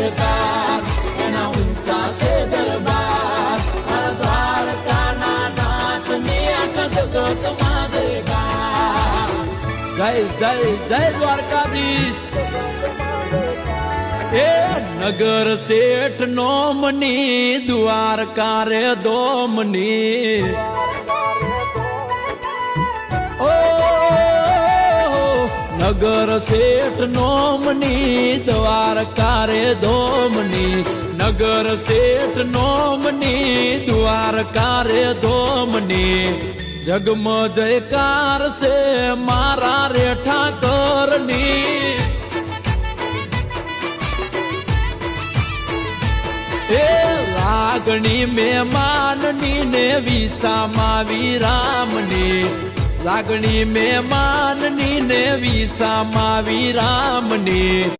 સરકાર એના ઊંચા છે દરબાર દ્વારકાના નાથની આખા જગતમાં જયકાર જય જય જય દ્વારકાધીશ એ નગર શેઠ નોમની દ્વારકા રે દોમની ઓ નગર શેઠ નોમની દ્વારકા રે દોમની નગર શેઠ નોમની દ્વારકા રે દોમની જગમ જયકાર છે મારા રે ઠાકરની એ લાગણી મહેમાનની ને વિસામાં વિરામની લાગણી મહેમાનની ને વિસામાં વિરામની